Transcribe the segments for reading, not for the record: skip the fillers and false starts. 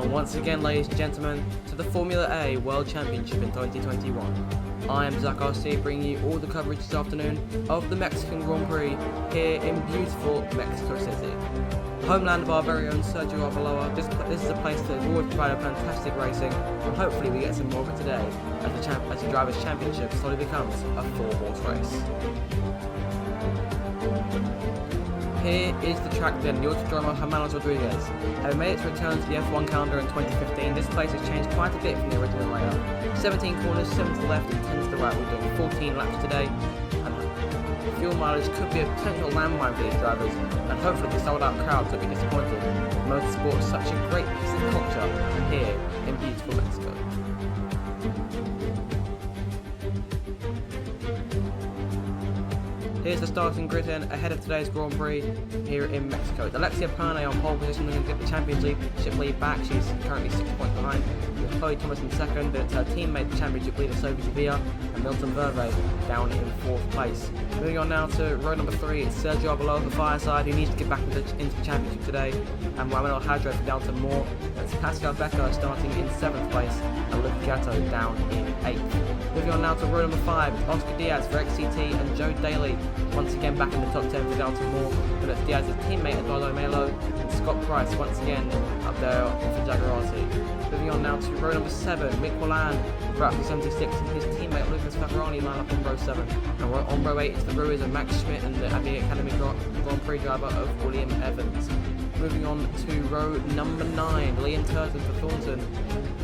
Welcome once again, ladies and gentlemen, to the Formula A World Championship in 2021. I am ZakRC, bringing you all the coverage this afternoon of the Mexican Grand Prix here in beautiful Mexico City. Homeland of our very own Sergio Arbeloa. This is a place that has always provided fantastic racing, and hopefully we get some more of it today as the Drivers' Championship slowly becomes a 4-horse race. Here is the track then, the Autodromo Hermanos Rodriguez. Having made its return to the F1 calendar in 2015, this place has changed quite a bit from the original layout. 17 corners, 7 to the left and 10 to the right. We're doing 14 laps today, and fuel mileage could be a potential landmine for these drivers, and hopefully the sold out crowds will be disappointed. Motorsport is such a great piece of culture here in beautiful Mexico. Here's the starting grid then ahead of today's Grand Prix here in Mexico. It's Alexia Pernay on pole position, looking to get the championship lead back. She's currently 6 points behind, with Chloe Thomas in second. It's her teammate, the championship leader Sophie Sevilla, and Milton Verve down in 4th place. Moving on now to row number 3, it's Sergio Arbeloa for Fireside, who needs to get back into the championship today, and Manuel Hadro for Downton Moore. It's Pascal Becker starting in 7th place, and Luke Gatto down in 8th. Moving on now to row number 5, it's Oscar Diaz for XCT and Joe Daly once again back in the top 10 for Downton Moore. And it's Diaz's teammate Eduardo Melo and Scott Price once again up there for ZakRC. Moving on now to row number 7, Mick Walland for Alpha 76 and his teammate Lucas Favarani line up in row 7. And on row 8 it's the Brewers of Max Schmidt and the Abbey Academy Grand Prix driver of William Evans. Moving on to row number 9, Liam Turton for Thornton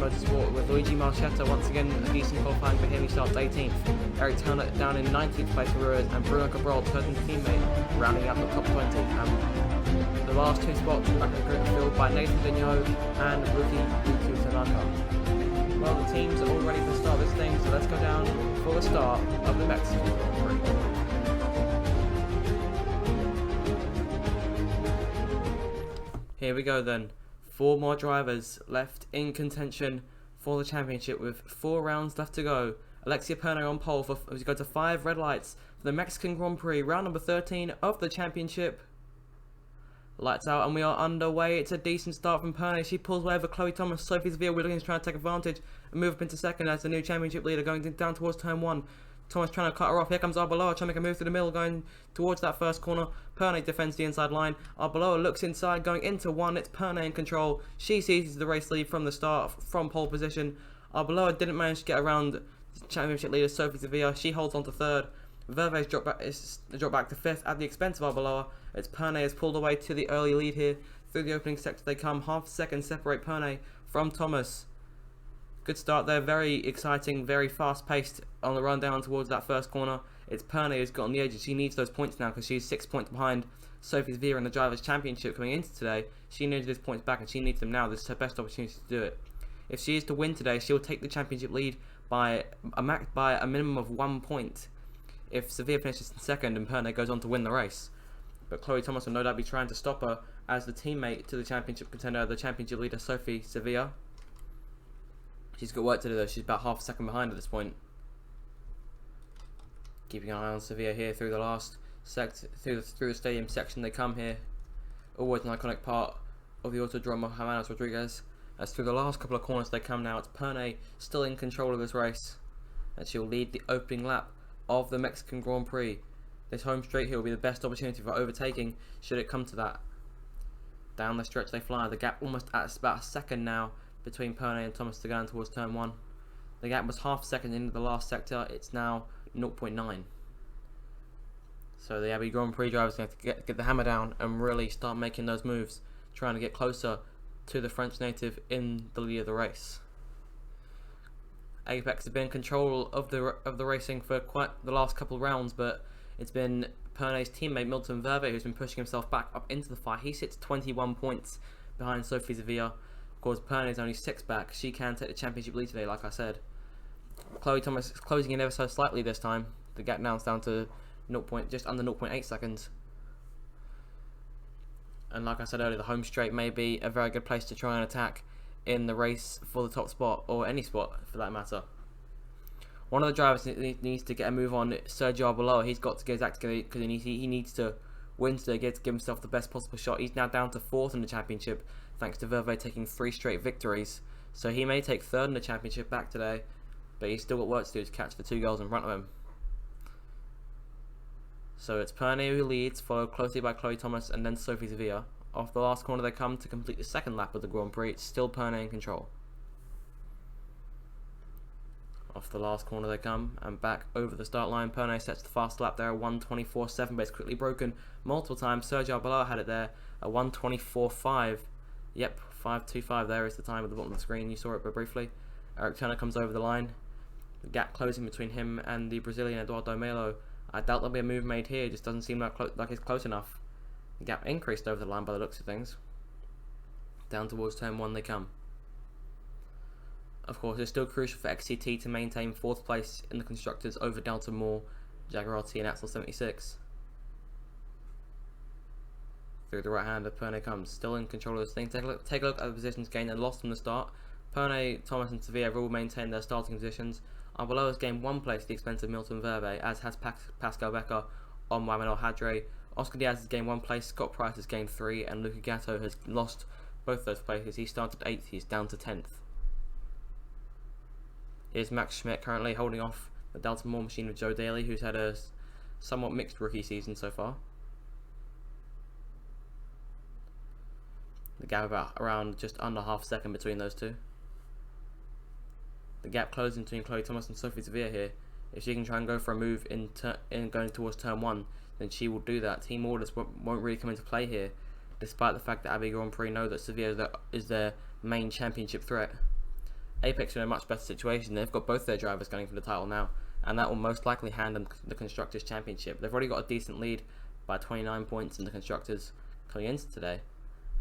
Motorsport with Luigi Marchetta once again a decent qualifying for him. He starts 18th. Eric Turner down in 19th place for Brewers, and Bruno Cabral, Turton's teammate, rounding out the top 20. The last 2 spots back in the grid are filled by Nathan Vigneault and rookie Yuki Tanaka. Well, the teams are all ready to start this thing, so let's go down for the start of the Mexican Grand Prix. Here we go then. 4 more drivers left in contention for the championship with 4 rounds left to go. Alexia Pernay on pole as we go to 5 red lights for the Mexican Grand Prix, round number 13 of the championship. Lights out and we are underway. It's a decent start from Pernay. She pulls away over Chloe Thomas. Sophie Sevilla Williams trying to take advantage and move up into second as the new championship leader going down towards turn 1. Thomas trying to cut her off. Here comes Arbeloa trying to make a move through the middle going towards that first corner. Pernay defends the inside line. Arbeloa looks inside going into 1. It's Pernay in control. She seizes the race lead from the start from pole position. Arbeloa didn't manage to get around championship leader Sophie Sevilla. She holds on to 3rd. Verve's dropped back to 5th at the expense of Arbeloa. It's Pernay has pulled away to the early lead here. Through the opening sector they come. Half a second separate Pernay from Thomas. Good start there, very exciting, very fast paced on the run down towards that first corner. It's Pernay who's got on the edge. She needs those points now because she's 6 points behind Sophie Sevilla in the Drivers' Championship coming into today. She needs those points back and she needs them now. This is her best opportunity to do it. If she is to win today, she'll take the championship lead by a minimum of 1 point. If Sevilla finishes in second and Pernay goes on to win the race. But Chloe Thomas will no doubt be trying to stop her as the teammate to the championship contender, the championship leader Sophie Sevilla. She's got work to do though. She's about half a second behind at this point. Keeping an eye on Sevilla here through the last through the stadium section they come here. Always an iconic part of the Autodromo Hermanos Rodriguez. As through the last couple of corners they come now, it's Pernay still in control of this race, and she'll lead the opening lap of the Mexican Grand Prix. This home straight here will be the best opportunity for overtaking should it come to that. Down the stretch they fly. The gap almost at about a second now between Pernay and Thomas to go down towards turn 1. The gap was half a second into the last sector. It's now 0.9. So the Abbey Grand Prix drivers have to get the hammer down and really start making those moves, trying to get closer to the French native in the lead of the race. Apex has been in control of the racing for quite the last couple of rounds, but it's been Pernay's teammate Milton Verve who's been pushing himself back up into the fight. He sits 21 points behind Sophie Sevilla. Of course, Pernay's only 6 back. She can take the championship lead today, like I said. Chloe Thomas is closing in ever so slightly this time. The gap now is down to just under 0.8 seconds. And like I said earlier, the home straight may be a very good place to try and attack in the race for the top spot, or any spot for that matter. One of the drivers needs to get a move on Sergio Arbeloa. He's got to get his act together because he needs to wins today, gets to give himself the best possible shot. He's now down to 4th in the championship, thanks to Verve taking 3 straight victories. So he may take 3rd in the championship back today, but he's still got work to do to catch the 2 girls in front of him. So it's Pernay who leads, followed closely by Chloe Thomas and then Sophie Sevilla. Off the last corner they come to complete the 2nd lap of the Grand Prix. It's still Pernay in control. Off the last corner they come, and back over the start line. Pernay sets the fast lap there, 1:24.7, but it's quickly broken multiple times. Sergio Arbeloa had it there, a 1:24.5. Yep, 5:25 there is the time at the bottom of the screen. You saw it but briefly. Eric Turner comes over the line. The gap closing between him and the Brazilian Eduardo Melo. I doubt there'll be a move made here, it just doesn't seem like it's close enough. The gap increased over the line by the looks of things. Down towards turn 1 they come. Of course, it's still crucial for XCT to maintain 4th place in the Constructors over Delta Moore, ZakRC and Axel 76. Through the right hand of Pernay comes, still in control of this thing. Take a look at the positions gained and lost from the start. Pernay, Thomas and Sevilla have all maintained their starting positions. Arbeloa has gained 1 place at the expense of Milton Verve, as has Pascal Becker on Manuel Hadre. Oscar Diaz has gained 1 place, Scott Price has gained 3, and Luca Gatto has lost both those places. He started 8th, he's down to 10th. Here's Max Schmidt currently holding off the Delta Moore machine with Joe Daly, who's had a somewhat mixed rookie season so far. The gap about around just under half a second between those two. The gap closing between Chloe Thomas and Sophie Sevilla here. If she can try and go for a move in going towards turn 1, then she will do that. Team orders won't really come into play here, despite the fact that Abbey Grand Prix know that Sevilla is their main championship threat. Apex are in a much better situation. They've got both their drivers going for the title now, and that will most likely hand them the Constructors' Championship. They've already got a decent lead by 29 points in the Constructors coming into today,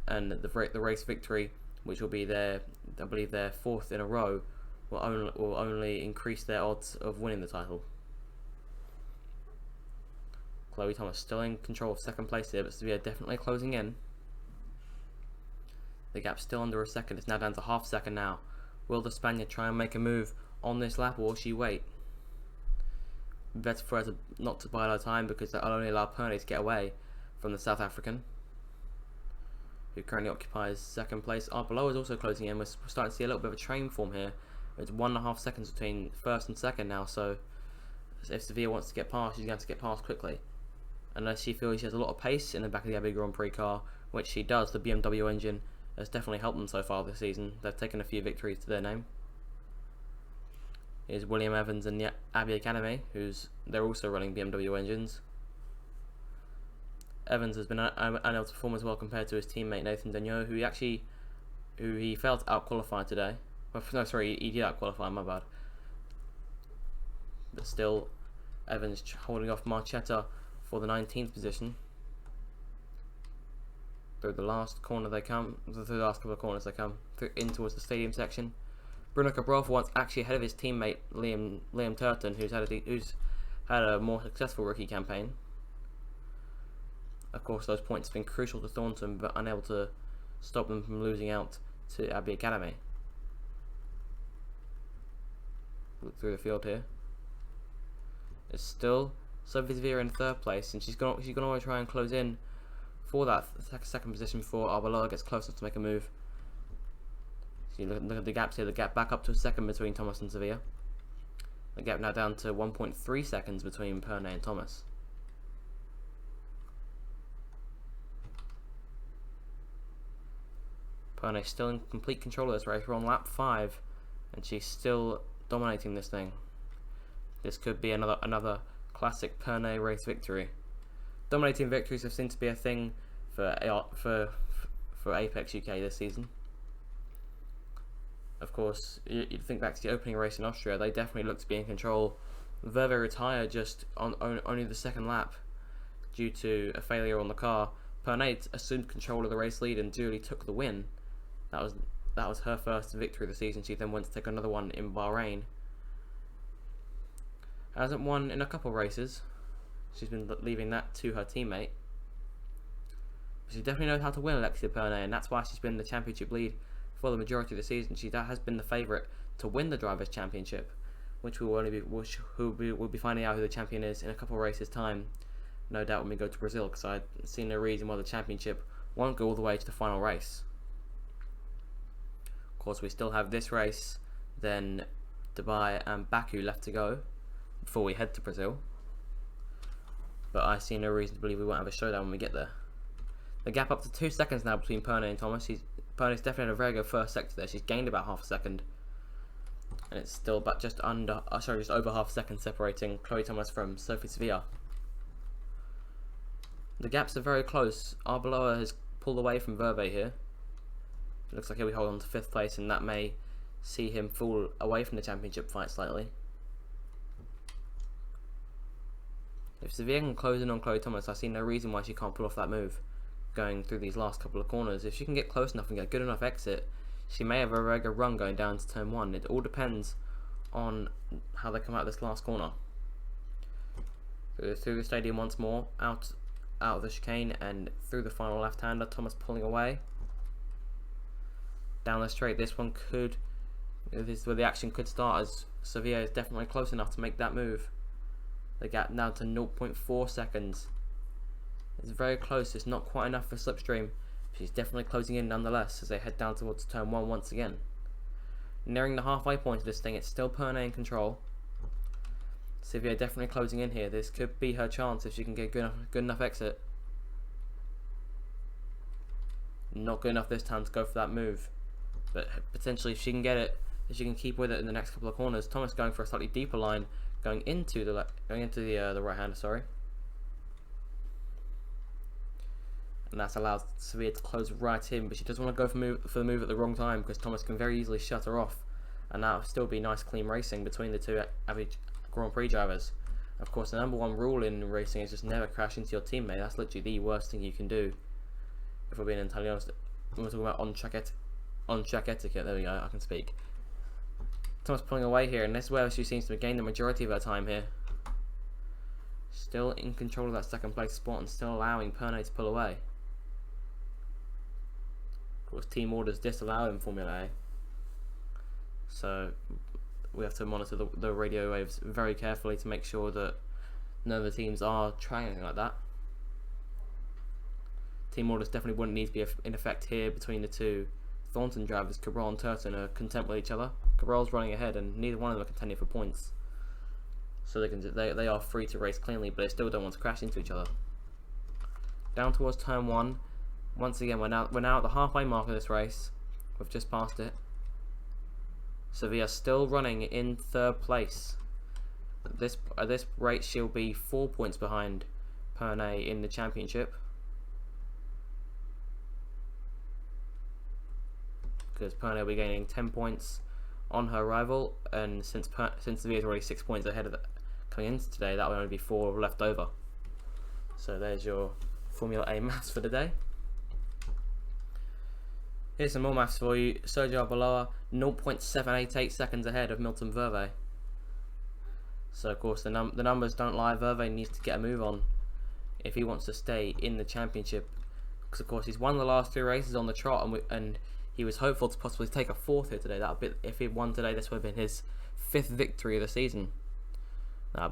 and the race victory, which will be I believe their 4th in a row, will only increase their odds of winning the title. Chloe Thomas still in control of 2nd place here, but Sevilla definitely closing in. The gap's still under a second. It's now down to half second now. Will the Spaniard try and make a move on this lap, or will she wait? Better for her not to buy her time, because that'll only allow Pernay to get away from the South African, who currently occupies 2nd place. Arbeloa is also closing in. We're starting to see a little bit of a train form here. It's 1.5 seconds between 1st and 2nd now, so if Sevilla wants to get past, she's going to get past quickly. Unless she feels she has a lot of pace in the back of the Abbey Grand Prix car, which she does. The BMW engine has definitely helped them so far this season. They've taken a few victories to their name. Here's William Evans and the Abbey Academy, they're also running BMW engines. Evans has been unable to perform as well compared to his teammate Nathan Daigneault, who he failed to out-qualify today. Well, no, sorry, he did out-qualify, my bad. But still, Evans holding off Marchetta for the 19th position. Through the last corner they come, through the last couple of corners they come, in towards the stadium section. Bruno Cabral for once actually ahead of his teammate Liam Turton, who's had a more successful rookie campaign. Of course, those points have been crucial to Thornton, but unable to stop them from losing out to Abbey Academy. Look through the field here. It's still Sophie Sevilla in 3rd place, and she's gonna always try and close in for that 2nd position before Arbeloa gets close enough to make a move. So you look at the gaps here. The gap back up to a 2nd between Thomas and Sevilla. The gap now down to 1.3 seconds between Pernay and Thomas. Pernay still in complete control of this race. We're on lap 5, and she's still dominating this thing. This could be another classic Pernay race victory. Dominating victories have seemed to be a thing for Apex UK this season. Of course, you'd think back to the opening race in Austria, they definitely looked to be in control. Verve retired just on only the 2nd lap due to a failure on the car. Pernay assumed control of the race lead and duly took the win. That was her first victory of the season. She then went to take another one in Bahrain. Hasn't won in a couple races. She's been leaving that to her teammate. But she definitely knows how to win, Alexia Pernay, and that's why she's been the championship lead for the majority of the season. She has been the favourite to win the Drivers' Championship, which we'll be finding out who the champion is in a couple of races' time. no doubt when we go to Brazil, because I see no reason why the championship won't go all the way to the final race. Of course, we still have this race, then Dubai and Baku left to go before we head to Brazil. But I see no reason to believe we won't have a showdown when we get there. The gap up to 2 seconds now between Pernay and Thomas. Pernay's definitely had a very good first sector there. She's gained about half a second. And it's still about just over half a second separating Chloe Thomas from Sophie Sevilla. The gaps are very close. Arbeloa has pulled away from Verve here. It looks like he'll be holding on to 5th place, and that may see him fall away from the championship fight slightly. If Sevilla can close in on Chloe Thomas, I see no reason why she can't pull off that move going through these last couple of corners. If she can get close enough and get a good enough exit, she may have a very good run going down to turn 1. It all depends on how they come out of this last corner. Through the stadium once more, out of the chicane and through the final left-hander. Thomas pulling away. Down the straight, this is where the action could start, as Sevilla is definitely close enough to make that move. The gap down to 0.4 seconds. It's very close. It's not quite enough for slipstream. She's definitely closing in nonetheless as they head down towards turn 1 once again. Nearing the halfway point of this thing, it's still Pernay in control. Sevilla definitely closing in here. This could be her chance if she can get good enough exit. Not good enough this time to go for that move, but potentially if she can get it, if she can keep with it in the next couple of corners. Thomas going for a slightly deeper line, going into the right hander, sorry. And that's allowed Sevilla to close right in, but she doesn't want to go for the move at the wrong time, because Thomas can very easily shut her off, and that will still be nice clean racing between the two average Grand Prix drivers. Of course, the #1 rule in racing is just never crash into your teammate. That's literally the worst thing you can do. If we're being entirely honest, we're talking about on-track etiquette. There we go, I can speak. Thomas pulling away here, and this is where she seems to gain the majority of her time here. Still in control of that second place spot and still allowing Pernay to pull away. Of course, team orders disallow in Formula A, so we have to monitor the radio waves very carefully to make sure that none of the teams are trying anything like that. Team orders definitely wouldn't need to be in effect here between the two Thornton drivers. Cabral and Turton are content with each other. Cabral's running ahead, and neither one of them are contending for points, so they are free to race cleanly, but they still don't want to crash into each other. Down towards turn 1. Once again, we're now at the halfway mark of this race. We've just passed it. Sevilla still running in 3rd place. At this rate, she'll be 4 points behind Pernay in the championship, because Pernay will be gaining 10 points on her rival, and since Sevilla's already 6 points ahead of coming into today, that will only be 4 left over. So there's your Formula A maths for the day. Here's some more maths for you. Sergio Arbeloa 0.788 seconds ahead of Milton Verve. So of course the numbers don't lie. Verve needs to get a move on if he wants to stay in the championship, because of course he's won the last 3 races on the trot, and he was hopeful to possibly take a 4th here today. If he won today, this would have been his 5th victory of the season.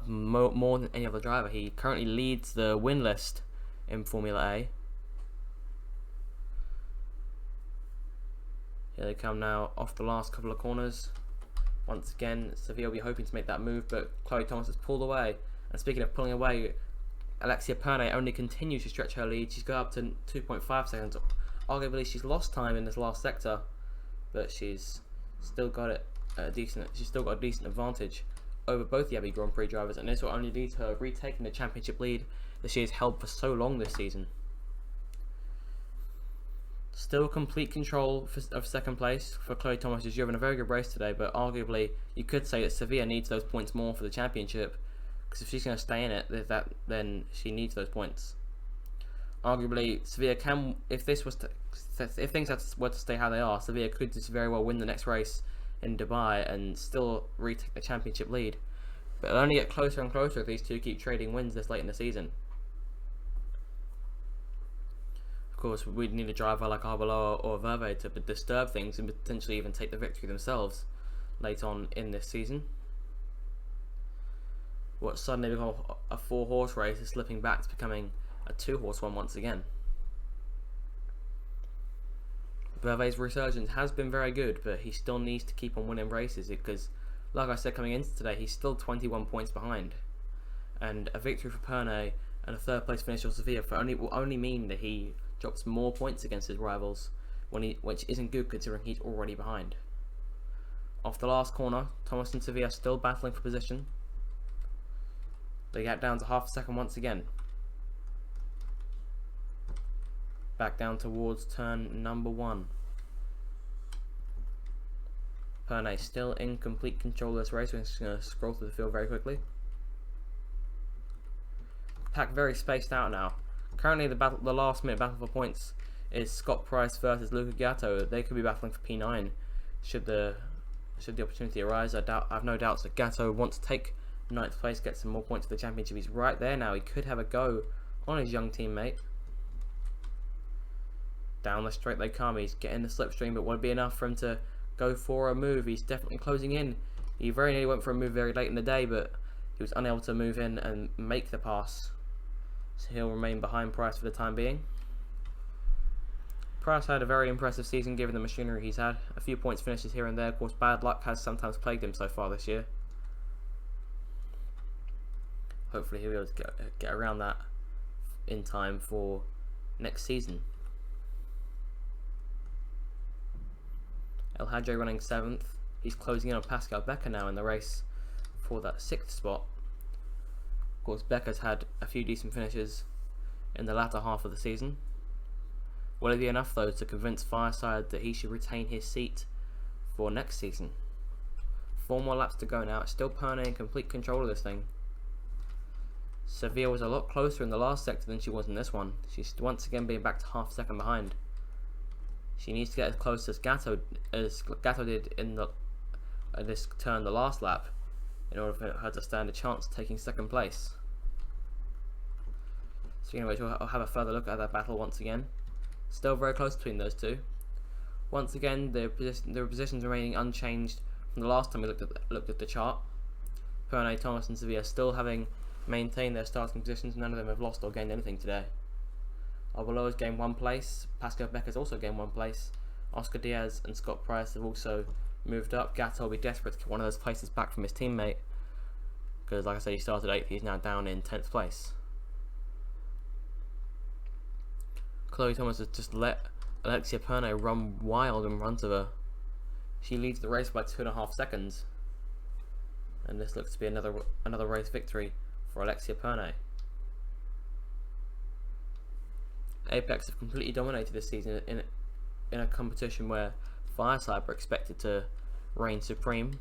More than any other driver. He currently leads the win list in Formula A. Here they come now off the last couple of corners. Once again, Sevilla will be hoping to make that move, but Chloe Thomas has pulled away. And speaking of pulling away, Alexia Pernay only continues to stretch her lead. She's got up to 2.5 seconds. Arguably, she's lost time in this last sector, but she's still got a decent advantage over both the Abbey Grand Prix drivers, and this will only lead to her retaking the championship lead that she has held for so long this season. Still complete control of 2nd place for Chloe Thomas, who's driven a very good race today, but arguably you could say that Sevilla needs those points more for the championship, because if she's going to stay in it, then she needs those points. Arguably, Sevilla can, if things were to stay how they are, Sevilla could just very well win the next race in Dubai and still retake the championship lead. But it'll only get closer and closer if these two keep trading wins this late in the season. Of course, we'd need a driver like Arbeloa or Verve to disturb things and potentially even take the victory themselves late on in this season. what suddenly became a 4-horse race is slipping back to becoming a 2-horse one once again. Vervet's resurgence has been very good, but he still needs to keep on winning races because, like I said coming into today, he's still 21 points behind. And a victory for Pernay and a 3rd place finish for Sevilla will only mean that he drops more points against his rivals, which isn't good considering he's already behind. Off the last corner, Thomas and Sevilla still battling for position. They get down to half a second once again. Back down towards turn number 1. Pernay still in complete control of this race. We're just going to scroll through the field very quickly. Pack very spaced out now. Currently the last minute battle for points is Scott Price versus Luca Gatto. They could be battling for P9 should the opportunity arise. I have no doubts that Gatto wants to take 9th place, get some more points for the championship. He's right there now. He could have a go on his young teammate. Down the straight they come. He's getting the slipstream, but would it be enough for him to go for a move? He's definitely closing in. He very nearly went for a move very late in the day, but he was unable to move in and make the pass. So he'll remain behind Price for the time being. Price had a very impressive season given the machinery he's had. A few points finishes here and there. Of course, bad luck has sometimes plagued him so far this year. Hopefully he'll be able to get around that in time for next season. El Hadjo running 7th. He's closing in on Pascal Becker now in the race for that 6th spot. Of course, Becker's had a few decent finishes in the latter half of the season. Will it be enough though to convince Fireside that he should retain his seat for next season? 4 more laps to go now. It's still Pernay in complete control of this thing. Sevilla was a lot closer in the last sector than she was in this one. She's once again being back to half a second behind. She needs to get as close as Gatto did in this turn the last lap in order for her to stand a chance of taking 2nd place. Speaking of which, we'll have a further look at that battle once again. Still very close between those two. Once again, their positions remaining unchanged from the last time we looked at the chart. Pernay, Thomas and Sevilla still having maintained their starting positions. None of them have lost or gained anything today. Arbeloa's gained 1 place. Pascal Becker's also gained 1 place. Oscar Diaz and Scott Price have also moved up. Gatto will be desperate to get one of those places back from his teammate, because like I said, he started 8th, he's now down in 10th place. Chloe Thomas has just let Alexia Pernay run wild in front of her. She leads the race by 2.5 seconds. And this looks to be another race victory for Alexia Pernay. Apex have completely dominated this season in a competition where Fireside were expected to reign supreme.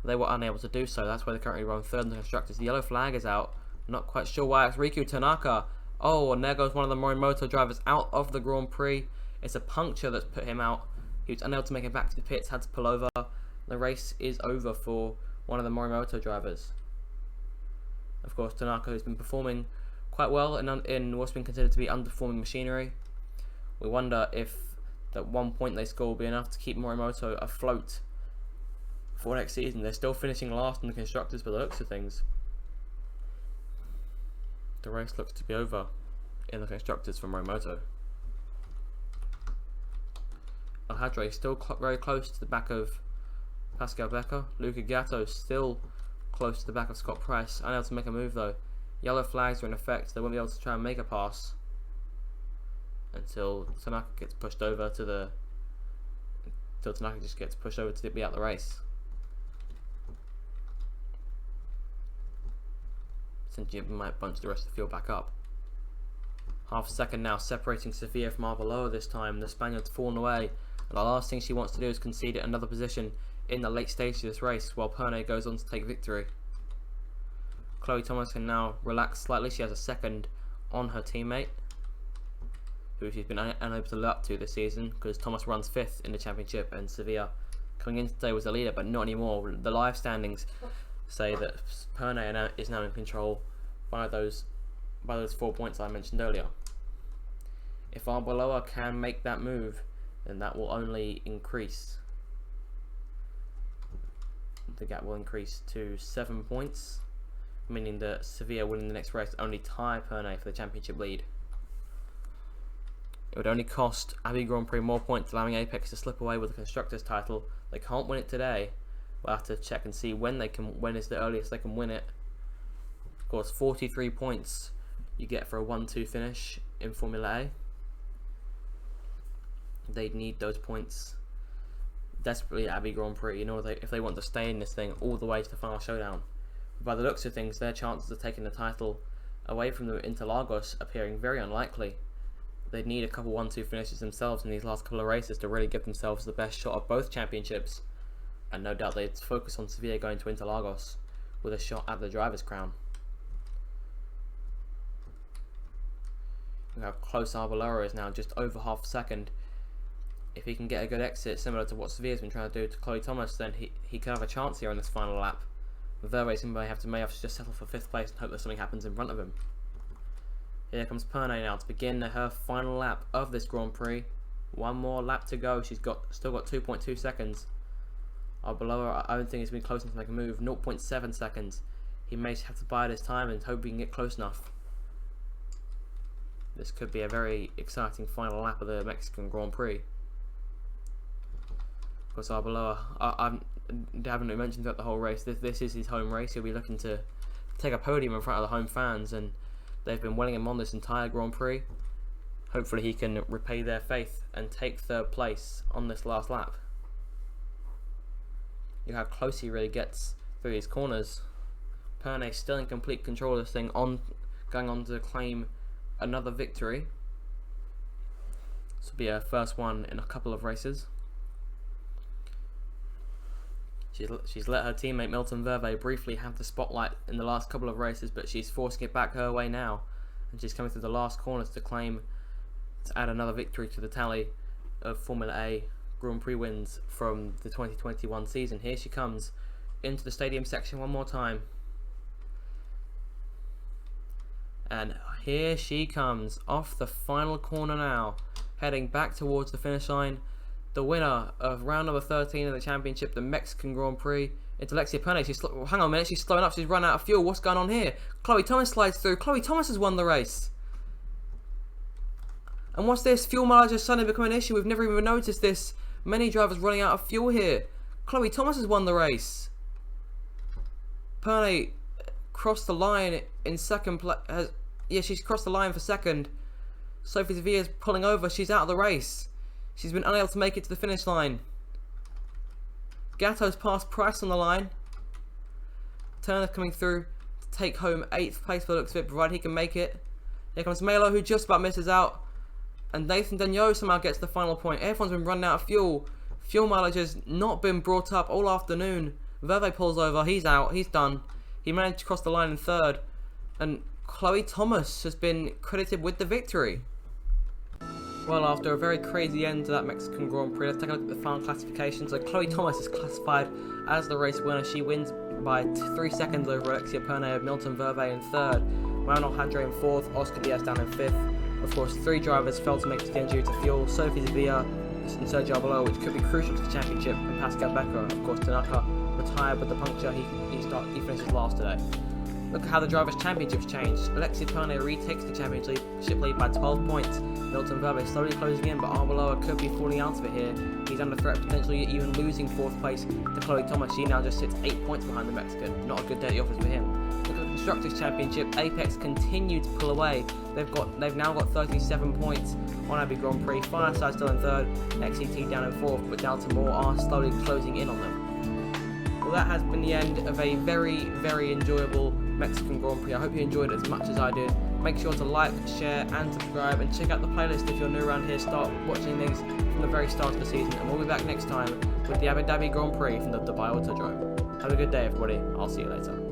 They were unable to do so. That's why they currently run 3rd in the constructors. The yellow flag is out. Not quite sure why. It's Riku Tanaka. Oh, and there goes one of the Morimoto drivers out of the Grand Prix. It's a puncture that's put him out. He was unable to make it back to the pits, had to pull over. The race is over for one of the Morimoto drivers. Of course, Tanaka has been performing quite well in what's been considered to be underperforming machinery. We wonder if that 1 point they score will be enough to keep Morimoto afloat for next season. They're still finishing last in the constructors by the looks of things. The race looks to be over in the constructors for Morimoto. El Hadjo is still very close to the back of Pascal Becker. Luca Gatto still close to the back of Scott Price. Unable to make a move though. Yellow flags are in effect. They won't be able to try and make a pass until Tanaka gets pushed over to Tanaka just gets pushed over to be out the race. Essentially, it might bunch the rest of the field back up. Half a second now separating Sevilla from Arbeloa this time. The Spaniard's fallen away, and the last thing she wants to do is concede another position in the late stage of this race while Pernay goes on to take victory. Chloe Thomas can now relax slightly. She has a second on her teammate, who she's been unable to live up to this season, because Thomas runs 5th in the championship and Sevilla coming in today was the leader, but not anymore. The live standings say that Pernay is now in control by those 4 points I mentioned earlier. If Arbeloa can make that move, then that will only increase. The gap will increase to 7 points. meaning that Sevilla winning the next race only tie Pernay for the championship lead. It would only cost Abbey Grand Prix more points, allowing Apex to slip away with the Constructors title. They can't win it today. We'll have to check and see when is the earliest they can win it. Of course, 43 points you get for a 1-2 finish in Formula A. They'd need those points desperately at Abbey Grand Prix, if they want to stay in this thing all the way to the final showdown. By the looks of things, their chances of taking the title away from them at Interlagos appearing very unlikely. They'd need a couple 1-2 finishes themselves in these last couple of races to really give themselves the best shot of both championships, and no doubt they'd focus on Sevilla going to Interlagos with a shot at the driver's crown. Look how close Arbeloa is now, just over half a second. If he can get a good exit similar to what Sevilla's been trying to do to Chloe Thomas, then he could have a chance here on this final lap. Verve may have to just settle for 5th place and hope that something happens in front of him. Here comes Pernay now to begin her final lap of this Grand Prix. One more lap to go. She's still got 2.2 seconds. Arbeloa, I don't think he's been close enough to make a move. 0.7 seconds. He may have to bide his time and hope he can get close enough. This could be a very exciting final lap of the Mexican Grand Prix. Of course, Arbeloa, I haven't mentioned throughout the whole race, this is his home race. He'll be looking to take a podium in front of the home fans, and they've been winning him on this entire Grand Prix. Hopefully he can repay their faith and take 3rd place on this last lap. Look how close he really gets through these corners. Pernay still in complete control of this thing, going on to claim another victory. This will be her first one in a couple of races. She's let her teammate Milton Verve briefly have the spotlight in the last couple of races, but she's forcing it back her way now, and she's coming through the last corners to add another victory to the tally of Formula A Grand Prix wins from the 2021 season. Here she comes into the stadium section one more time, and here she comes off the final corner now, heading back towards the finish line. The winner of round number 13 of the championship, the Mexican Grand Prix, it's Alexia Pernay. Hang on a minute, she's slowing up, she's run out of fuel. What's going on here? Chloe Thomas slides through. Chloe Thomas has won the race. And what's this? Fuel mileage has suddenly become an issue. We've never even noticed this. Many drivers running out of fuel here. Chloe Thomas has won the race. Pernay crossed the line in second place. Yeah, she's crossed the line for second. Sophie Sevilla's pulling over. She's out of the race. She's been unable to make it to the finish line. Gatto's passed Price on the line. Turner coming through to take home 8th place for the looks of it, provided he can make it. Here comes Melo, who just about misses out. And Nathan Dagnot somehow gets the final point. Everyone's been running out of fuel. Fuel mileage has not been brought up all afternoon. Verve pulls over. He's out. He's done. He managed to cross the line in 3rd. And Chloe Thomas has been credited with the victory. Well, after a very crazy end to that Mexican Grand Prix, let's take a look at the final classification. So Chloe Thomas is classified as the race winner. She wins by 3 seconds over Alexia Pernay of Milton Verve in 3rd. Manuel Hadre in 4th, Oscar Diaz down in 5th. Of course, 3 drivers failed to make it due to fuel. Sophie Sevilla and Sergio Arbeloa, which could be crucial to the championship, and Pascal Becker. Of course, Tanaka retired with the puncture. He finishes last today. Look at how the Drivers' Championships changed. Alexia Pernay retakes the championship lead by 12 points. Milton Verve slowly closing in, but Arbeloa could be falling out of it here. He's under threat, potentially even losing 4th place to Chloe Thomas. She now just sits 8 points behind the Mexican. Not a good day at the office for him. Look at the Constructors' Championship. Apex continue to pull away. They've now got 37 points on Abbey Grand Prix. Fireside still in 3rd. XCT down in 4th, but Dalton Moore are slowly closing in on them. Well, that has been the end of a very, very enjoyable Mexican Grand Prix. I hope you enjoyed it as much as I did. Make sure to like, share and subscribe, and check out the playlist if you're new around here. Start watching things from the very start of the season, and we'll be back next time with the Abu Dhabi Grand Prix from the Dubai Autodrome. Have a good day, everybody. I'll see you later.